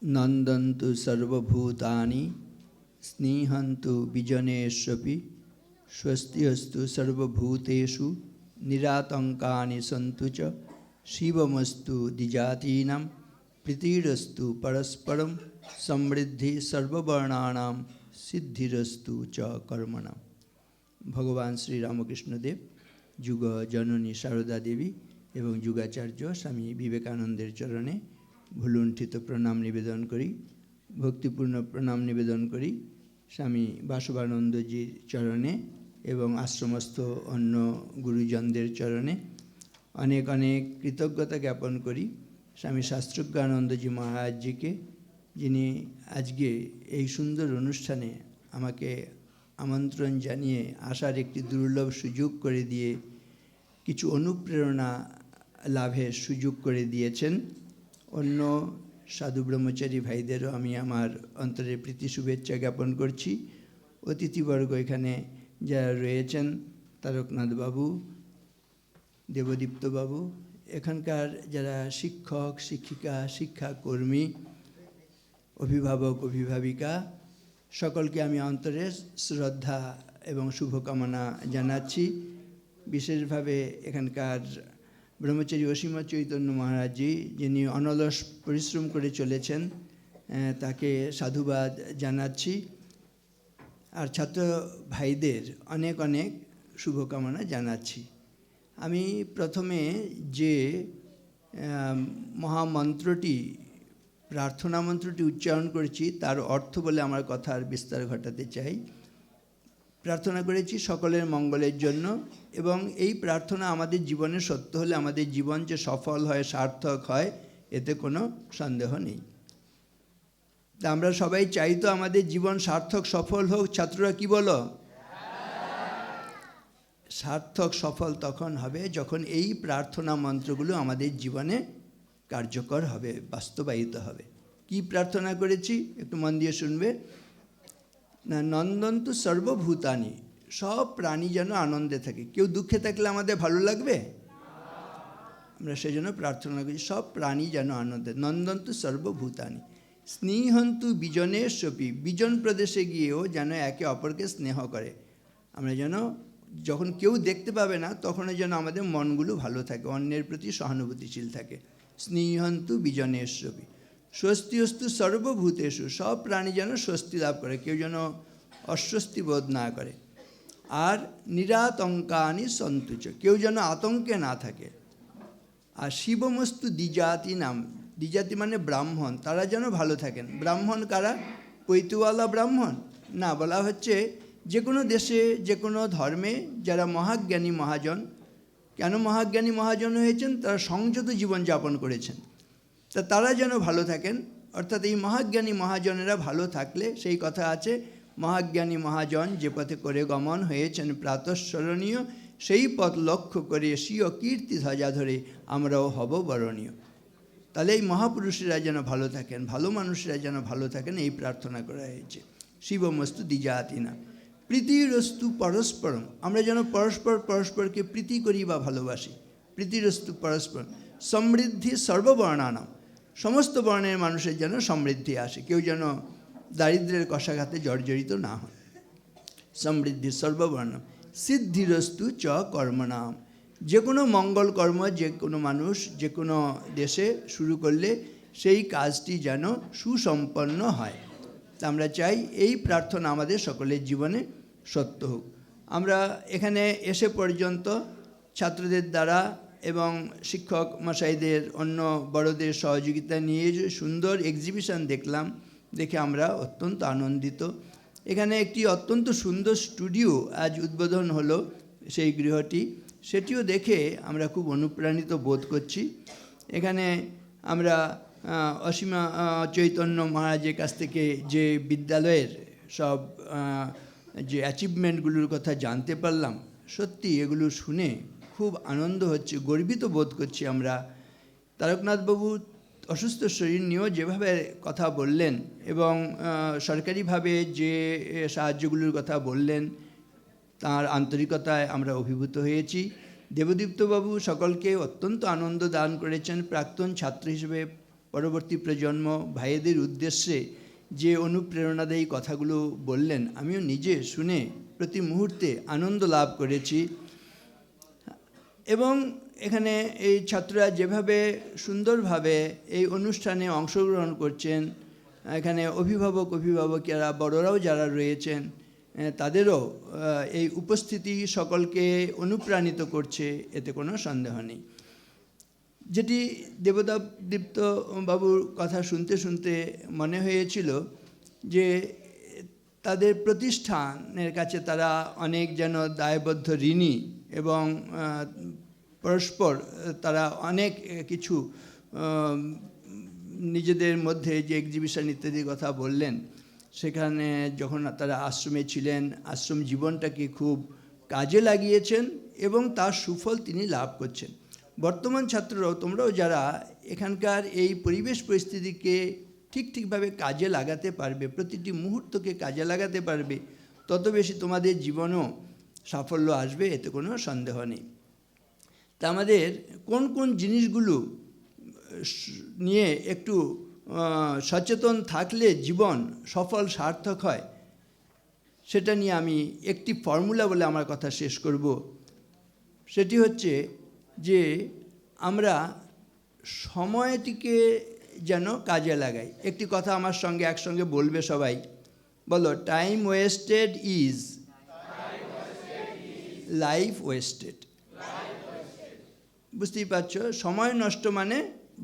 नंदन्तु सर्वभूतानि स्निहन्तु विजनेष्वपि स्वस्तिस्तु सर्वभूतेषु निरातंकानि सन्तु च शिवमस्तु द्विजातीनां प्रीतिरस्तु परस्परं समृद्धि सर्ववर्णानां सिद्धिरस्तु च कर्मणां। भगवान श्री रामकृष्ण देव जुग जननी शारदा देवी एवं जुगाचार्य स्वामी विवेकानंदेर चरणे भूलुंठित प्रणाम निवेदन करी, भक्तिपूर्ण प्रणाम निवेदन करी स्वामी वासुवानंदजीर चरणे एवं आश्रमस्थ अन्य गुरुजनदेर चरणे अनेक अनेक कृतज्ञता ज्ञापन करी स्वामी शास्त्रज्ञानंदजी महाराज जी के, जिनी आज के এই সুন্দর অনুষ্ঠানে আমাকে আমন্ত্রণ জানিয়ে আসার একটি দুর্লভ সুযোগ করে দিয়ে কিছু অনুপ্রেরণা লাভের সুযোগ করে দিয়েছেন। অন্য সাধু ব্রহ্মচারী ভাইদেরও আমি আমার অন্তরের প্রীতি শুভেচ্ছা জ্ঞাপন করছি। অতিথিবর্গ এখানে যারা রয়েছেন, তারকনাথ বাবু, দেবদীপ্ত বাবু, এখানকার যারা শিক্ষক শিক্ষিকা শিক্ষাকর্মী অভিভাবক অভিভাবিকা সকলকে আমি অন্তরে শ্রদ্ধা এবং শুভকামনা জানাচ্ছি। বিশেষভাবে এখানকার ব্রহ্মচারী অসীম চৈতন্য মহারাজজি, যিনি অনলস পরিশ্রম করে চলেছেন, তাকে সাধুবাদ জানাচ্ছি। আর ছাত্র ভাইদের অনেক অনেক শুভকামনা জানাচ্ছি। আমি প্রথমে যে মহামন্ত্রটি প্রার্থনা মন্ত্রটি উচ্চারণ করেছি তার অর্থ বলে আমার কথার বিস্তার ঘটাতে চাই। প্রার্থনা করেছি সকলের মঙ্গলের জন্য, এবং এই প্রার্থনা আমাদের জীবনে সত্য হলে আমাদের জীবন যে সফল হয় সার্থক হয় এতে কোনো সন্দেহ নেই। তা আমরা সবাই চাই তো আমাদের জীবন সার্থক সফল হোক। ছাত্ররা কি বলো? সার্থক সফল তখন হবে যখন এই প্রার্থনা মন্ত্রগুলো আমাদের জীবনে কার্যকর হবে, বাস্তবায়িত হবে। কি প্রার্থনা করেছি একটু মন দিয়ে শুনবে। না, নন্দন্তু সর্বভূতানি, সব প্রাণী যেন আনন্দে থাকে। কেউ দুঃখে থাকলে আমাদের ভালো লাগবে? আমরা সেই জন্য প্রার্থনা করি সব প্রাণী যেন আনন্দে। নন্দন্তু সর্বভূতানি স্নেহন্তু বিজনেশ্বপি, বিজন প্রদেশে গিয়েও যেন একে অপরকে স্নেহ করে। আমরা যেন যখন কেউ দেখতে পাবে না তখনও যেন আমাদের মনগুলো ভালো থাকে, অন্যের প্রতি সহানুভূতিশীল থাকে। স্নেহন্তু বিজনেশ্বপি স্বস্তিস্তু সর্বভূতেষু, সব প্রাণী যেন স্বস্তি লাভ করে, কেউ যেন অস্বস্তি বোধ না করে। আর নিরাতঙ্কানি সন্তুচ, কেউ যেন আতঙ্কে না থাকে। আর শিবমস্তু দ্বিজাতি নাম, দ্বিজাতি মানে ব্রাহ্মণ, তারা যেন ভালো থাকেন। ব্রাহ্মণ কারা? পৈতুওয়ালা ব্রাহ্মণ না, বলা হচ্ছে যে কোনো দেশে যে কোনো ধর্মে যারা মহাজ্ঞানী মহাজন। কেন মহাজ্ঞানী মহাজন হয়েছেন? তারা সংযত জীবনযাপন করেছেন, তা তারা যেন ভালো থাকেন। অর্থাৎ এই মহাজ্ঞানী মহাজনেরা ভালো থাকলে, সেই কথা আছে, মহাজ্ঞানী মহাজন যে পথে করে গমন হয়েছেন প্রাতঃস্মরণীয়, সেই পথ লক্ষ্য করে স্বীয় কীর্তি ধ্বজা ধরে আমরাও হব বরণীয়। তাহলে এই মহাপুরুষেরা যেন ভালো থাকেন, ভালো মানুষেরা যেন ভালো থাকেন, এই প্রার্থনা করা হয়েছে। শিবমস্তু দ্বিজাতিনা প্রীতিরস্তু পরস্পরম, আমরা যেন পরস্পর পরস্পরকে প্রীতি করি বা ভালোবাসি। প্রীতিরস্তু পরস্পরম সমৃদ্ধি সর্ববর্ণানাম, সমস্ত বর্ণের মানুষের যেন সমৃদ্ধি আসে, কেউ যেন দারিদ্র্যের কষাঘাতে জর্জরিত না হয়। সমৃদ্ধি সর্ববর্ণ সিদ্ধিরস্তু চ কর্মনাম, যে কোনো মঙ্গল কর্ম যে কোনো মানুষ যে কোনো দেশে শুরু করলে সেই কাজটি যেন সুসম্পন্ন হয়। তা আমরা চাই এই প্রার্থনা আমাদের সকলের জীবনে সত্য হোক। আমরা এখানে এসে পর্যন্ত ছাত্রদের দ্বারা এবং শিক্ষক মশাইদের অন্য বড়দের সহযোগিতা নিয়ে যে সুন্দর এক্সিবিশন দেখলাম, দেখে আমরা অত্যন্ত আনন্দিত। এখানে একটি অত্যন্ত সুন্দর স্টুডিও আজ উদ্বোধন হলো, সেই গৃহটি, সেটিও দেখে আমরা খুব অনুপ্রাণিত বোধ করছি। এখানে আমরা অসীমা চৈতন্য মহারাজের কাছ থেকে যে বিদ্যালয়ের সব যে অ্যাচিভমেন্টগুলোর কথা জানতে পারলাম, সত্যি এগুলো শুনে খুব আনন্দ হচ্ছে, গর্বিত বোধ করছি আমরা। তারকনাথবাবু অসুস্থ শরীর নিয়েও যেভাবে কথা বললেন এবং সরকারিভাবে যে সাহায্যগুলোর কথা বললেন, তার আন্তরিকতায় আমরা অভিভূত হয়েছি। দেবদীপ্তবাবু সকলকে অত্যন্ত আনন্দ দান করেছেন। প্রাক্তন ছাত্র হিসেবে পরবর্তী প্রজন্ম ভাইদের উদ্দেশ্যে যে অনুপ্রেরণাদায়ী কথাগুলো বললেন, আমিও নিজে শুনে প্রতি মুহূর্তে আনন্দ লাভ করেছি। এবং এখানে এই ছাত্ররা যেভাবে সুন্দরভাবে এই অনুষ্ঠানে অংশগ্রহণ করছেন, এখানে অভিভাবকেরা, বড়রাও যারা রয়েছেন, তাদেরও এই উপস্থিতি সকলকে অনুপ্রাণিত করছে, এতে কোনো সন্দেহ নেই। যেটি দেবদীপ্ত বাবুর কথা শুনতে শুনতে মনে হয়েছিল যে তাদের প্রতিষ্ঠানের কাছে তারা অনেক যেন দায়বদ্ধ ঋণী, এবং পরস্পর তারা অনেক কিছু নিজেদের মধ্যে যে এক্সিবিশন ইত্যাদি কথা বললেন, সেখানে যখন তারা আশ্রমে ছিলেন, আশ্রম জীবনটাকে খুব কাজে লাগিয়েছেন এবং তার সুফল তিনি লাভ করছেন। বর্তমান ছাত্ররাও, তোমরাও যারা এখানকার এই পরিবেশ পরিস্থিতিকে ঠিকভাবে কাজে লাগাতে পারবে, প্রতিটি মুহূর্তকে কাজে লাগাতে পারবে, তত বেশি তোমাদের জীবনেও সাফল্য আসবে, এতে কোনো সন্দেহ নেই। তা আমাদের কোন কোন জিনিসগুলো নিয়ে একটু সচেতন থাকলে জীবন সফল সার্থক হয়, সেটা নিয়ে আমি একটি ফর্মুলা বলে আমার কথা শেষ করব। সেটি হচ্ছে যে আমরা সময়টিকে যেন কাজে লাগাই। একটি কথা আমার সঙ্গে একসঙ্গে বলবে সবাই, বলো, time wasted is life wasted. বুঝতেই পারছো, সময় নষ্ট মানে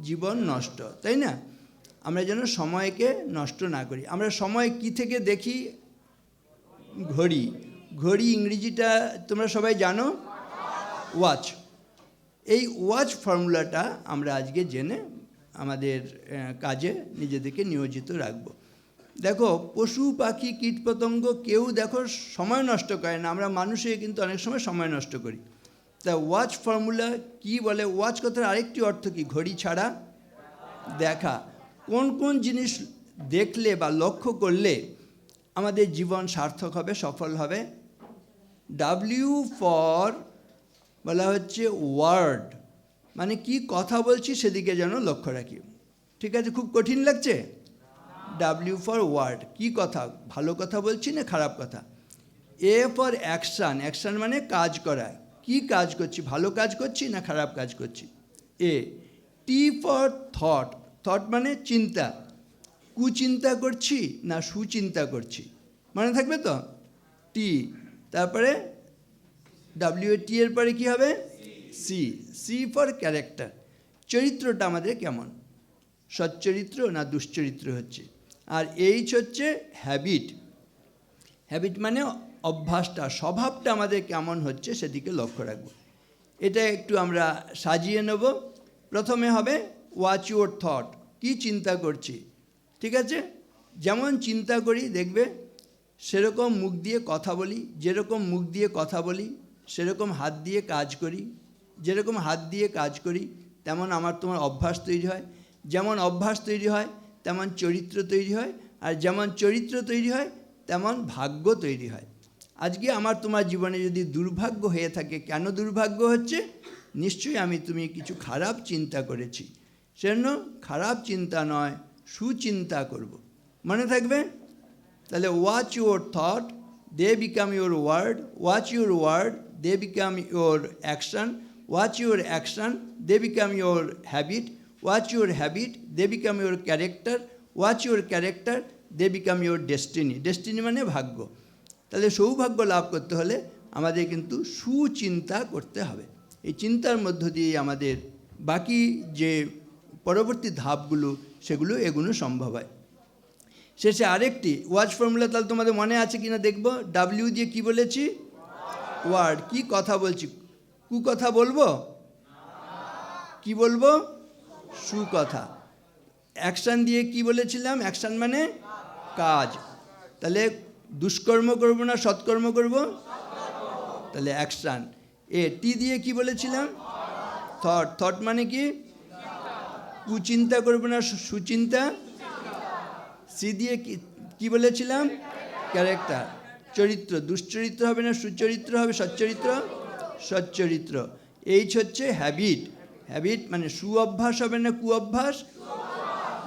জীবন নষ্ট, তাই না? আমরা যেন সময়কে নষ্ট না করি। আমরা সময় কি থেকে দেখি? ঘড়ি। ঘড়ি ইংরেজিটা তোমরা সবাই জানো, ওয়াচ। এই ওয়াচ ফর্মুলাটা আমরা আজকে জেনে আমাদের কাজে নিজেদেরকে নিয়োজিত রাখব। দেখো, পশু পাখি কীটপতঙ্গ কেউ দেখো সময় নষ্ট করে না, আমরা মানুষে কিন্তু অনেক সময় সময় নষ্ট করি। তা ওয়াচ ফর্মুলা কি বলে? ওয়াচ কথার আরেকটি অর্থ কি? ঘড়ি ছাড়া দেখা। কোন কোন জিনিস দেখলে বা লক্ষ্য করলে আমাদের জীবন সার্থক হবে, সফল হবে? ডাব্লিউ ফর বলা হচ্ছে ওয়ার্ড, মানে কি কথা বলছি সেদিকে যেন লক্ষ্য রাখি। ঠিক আছে? খুব কঠিন লাগছে? ডাব্লিউ ফর ওয়ার্ড, কি কথা, ভালো কথা বলছি না খারাপ কথা? এ ফর অ্যাকশান, অ্যাকশান মানে কাজ করা, কি কাজ করছি, ভালো কাজ করছি না খারাপ কাজ করছি। এ। টি ফর থট, থট মানে চিন্তা, কুচিন্তা করছি না সুচিন্তা করছি, মনে থাকবে তো? টি। তারপরে WAT এর পরে কী হবে? সি। সি ফর ক্যারেক্টার, চরিত্রটা আমাদের কেমন, সচ্চরিত্র না দুশ্চরিত্র হচ্ছে। আর এইচ হচ্ছে হ্যাবিট। হ্যাবিট মানে অভ্যাসটা, স্বভাবটা আমাদের কেমন হচ্ছে সেদিকে লক্ষ্য রাখব। এটা একটু আমরা সাজিয়ে নেব। প্রথমে হবে ওয়াচ ইউর থট, কী চিন্তা করছি। ঠিক আছে? যেমন চিন্তা করি দেখবে সেরকম মুখ দিয়ে কথা বলি, যেরকম মুখ দিয়ে কথা বলি সেরকম হাত দিয়ে কাজ করি, যেরকম হাত দিয়ে কাজ করি তেমন আমার তোমার অভ্যাস তৈরি হয়, যেমন অভ্যাস তৈরি হয় তেমন চরিত্র তৈরি হয়, আর যেমন চরিত্র তৈরি হয় তেমন ভাগ্য তৈরি হয়। আজকে আমার তোমার জীবনে যদি দুর্ভাগ্য হয়ে থাকে, কেন দুর্ভাগ্য হচ্ছে? নিশ্চয়ই তুমি কিছু খারাপ চিন্তা করেছি। সেজন্য খারাপ চিন্তা নয়, সুচিন্তা করব, মনে থাকবে? তাহলে watch your thought, they become your word, watch your word, they become your action, watch your action, they become your habit, watch your habit, they become your character, watch your character, they become your destiny. Destiny মানে ভাগ্য। তাহলে সৌভাগ্য লাভ করতে হলে আমাদের কিন্তু সুচিন্তা করতে হবে। এই চিন্তার মধ্য দিয়ে আমাদের বাকি যে পরবর্তী ধাপগুলো সেগুলো এগুলো সম্ভব হয়। শেষে আরেকটি ওয়াচ ফর্মুলা, তাহলে তোমাদের মনে আছে কিনা দেখব। ডাব্লিউ দিয়ে কি বলেছি? ওয়ার্ড। কি কথা বলছি? কুকথা বলবো? কি বলবো? সুকথা। অ্যাকশান দিয়ে কি বলেছিলাম? অ্যাকশান মানে কাজ। তাহলে দুষ্কর্ম করব না সৎকর্ম করব? তাহলে অ্যাকশান। এ। টি দিয়ে কি বলেছিলাম? থট। থট মানে কি? কুচিন্তা করব না সুচিন্তা? সি দিয়ে কি বলেছিলাম? ক্যারেক্টার, চরিত্র। দুশ্চরিত্র হবে না সুচরিত্র হবে? সচ্চরিত্র, সচ্চরিত্র। এইচ হচ্ছে হ্যাবিট। হ্যাবিট মানে সু অভ্যাস হবে না কু অভ্যাস?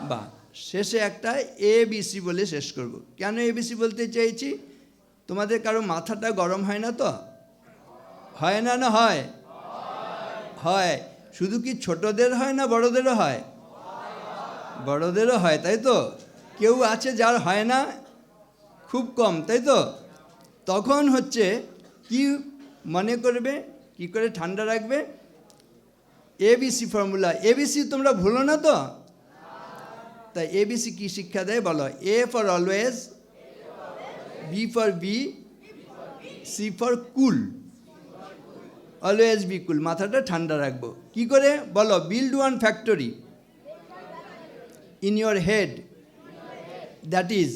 বা শেষে একটা ABC বলে শেষ করব। কেন ABC বলতে চাইছি? তোমাদের কারো মাথাটা গরম হয় না তো? হয় না? না হয়? হয়। শুধু কি ছোটদের হয় না বড়দেরও হয়? বড়দেরও হয়, তাই তো? কেউ আছে যার হয় না? খুব কম, তাই তো? তখন হচ্ছে কি মনে করবে, কি করে ঠান্ডা রাখবে? ABC formula. ABC তোমরা ভুলো না তো? তাই ABC কি শিক্ষা দেয় বলো? A for always, B for be, C for cool. Always be cool, মাথাটা ঠান্ডা রাখবো। কি করে বলো? Build one factory in your head, that is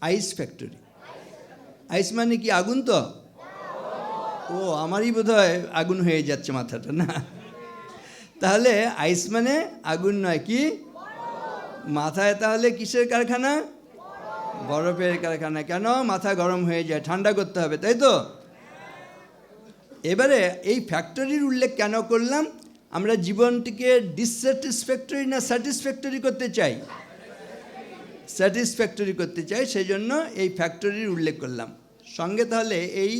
ice factory. Ice মানে কি আগুন তো? ও, আমারই বোধহয় আগুন হয়ে যাচ্ছে মাথাটা, না? তাহলে আইস মানে আগুন নয়, কি? মাথায় তাহলে কিসের কারখানা? বরফের কারখানা। কেন? মাথা গরম হয়ে যায়, ঠান্ডা করতে হবে, তাই তো? এবারে এই ফ্যাক্টরির উল্লেখ কেন করলাম? আমরা জীবনটিকে ডিসস্যাটিসফ্যাক্টরি না স্যাটিসফ্যাক্টরি করতে চাই? স্যাটিসফ্যাক্টরি করতে চাই, সেই জন্য এই ফ্যাক্টরির উল্লেখ করলাম। সঙ্গে তাহলে এই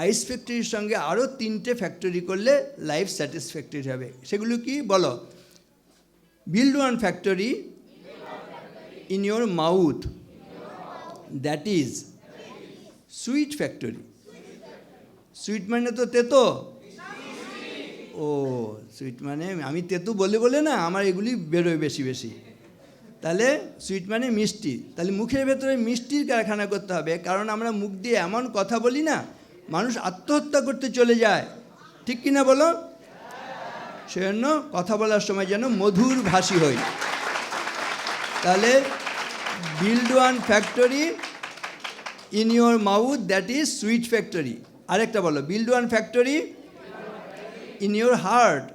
আইস ফ্যাক্টরির সঙ্গে আরও 3টে ফ্যাক্টরি করলে লাইফ স্যাটিসফ্যাক্টরি হবে। সেগুলো কি বলো? Build one factory in your mouth, that is sweet factory. Sweet মানে তো তেতো। ও, সুইট মানে আমি তেতো বলে বলে না আমার এগুলি বেরোয় বেশি বেশি। তাহলে সুইট মানে মিষ্টি। তাহলে মুখের ভেতরে মিষ্টির কারখানা করতে হবে, কারণ আমরা মুখ দিয়ে এমন কথা বলি না, মানুষ আত্মহত্যা করতে চলে যায়, ঠিক কিনা বলো? সেজন্য কথা বলার সময় যেন মধুর ভাষী হই। তাহলে build one factory in your mouth, that is sweet factory. আরেকটা বলো, build one factory in your heart,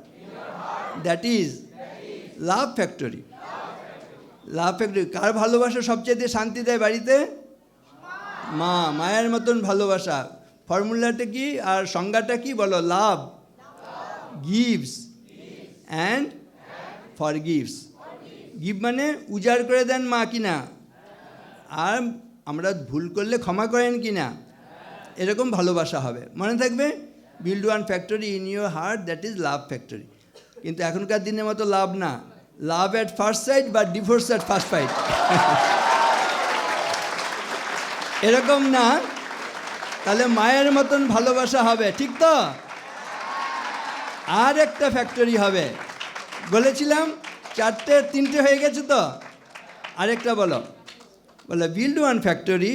that is love factory. Love factory. কার ভালোবাসা সবচেয়ে শান্তি দেয় বাড়িতে? মা। মায়ের মতন ভালোবাসা। ফর্মুলাটা কি আর সংজ্ঞাটা কি বলো? Love gives and forgives. Give মানে উজাড় করে দেন মা কিনা, আর আমরা ভুল করলে ক্ষমা করেন কিনা, এরকম ভালোবাসা হবে। মনে থাকবে? Build one factory in your heart, that is love factory. কিন্তু এখনকার দিনের মতো লাভ না, লাভ অ্যাট ফার্স্ট সাইট বা ডিভোর্স অ্যাট ফার্স্ট ফাইট, এরকম না। তাহলে মায়ের মতন ভালোবাসা হবে, ঠিক তো? আর একটা ফ্যাক্টরি হবে, বলেছিলাম 4টে, 3টে হয়ে গেছে তো? আরেকটা বলো, বলো build one factory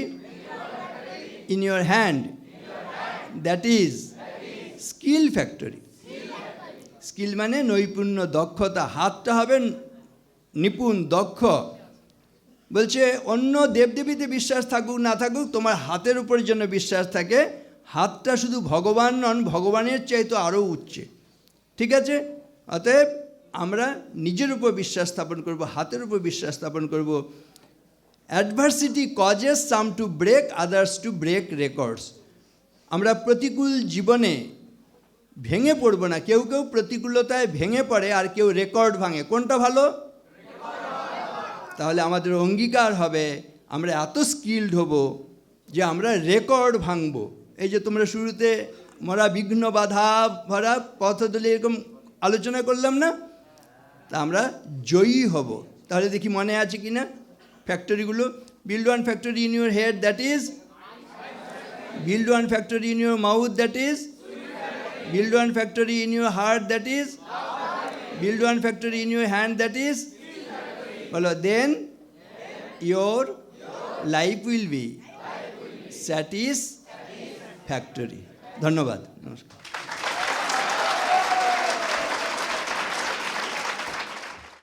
in your hand, that is skill factory. Skill মানে নৈপুণ্য, দক্ষতা। হাতটা হবে নিপুণ, দক্ষ। বলছে অন্য দেবদেবীতে বিশ্বাস থাকুক না থাকুক, তোমার হাতের উপর যেন বিশ্বাস থাকে। হাতটা শুধু ভগবান নন, ভগবানের চাইতে আরও উচ্চে, ঠিক আছে? অতএব আমরা নিজের উপর বিশ্বাস স্থাপন করব, হাতের উপর বিশ্বাস স্থাপন করব। Adversity causes some to break, others to break records. আমরা প্রতিকূল জীবনে ভেঙে পড়ব না। কেউ কেউ প্রতিকূলতায় ভেঙে পড়ে, আর কেউ রেকর্ড ভাঙে। কোনটা ভালো? তাহলে আমাদের অঙ্গীকার হবে আমরা এত স্কিল্ড হব যে আমরা রেকর্ড ভাঙব। এই যে তোমরা শুরুতে মরা বিঘ্ন বাধা ভরা পথদলি এরকম আলোচনা করলাম না, তা আমরা জয়ী হব। তাহলে দেখি মনে আছে কি না ফ্যাক্টরিগুলো? Build one factory in your head, that is build one factory in your mouth, that is build one factory in your heart, that is build one factory in your hand, that is bolo, then your life will be satisfactory. ধন্যবাদ, নমস্কার।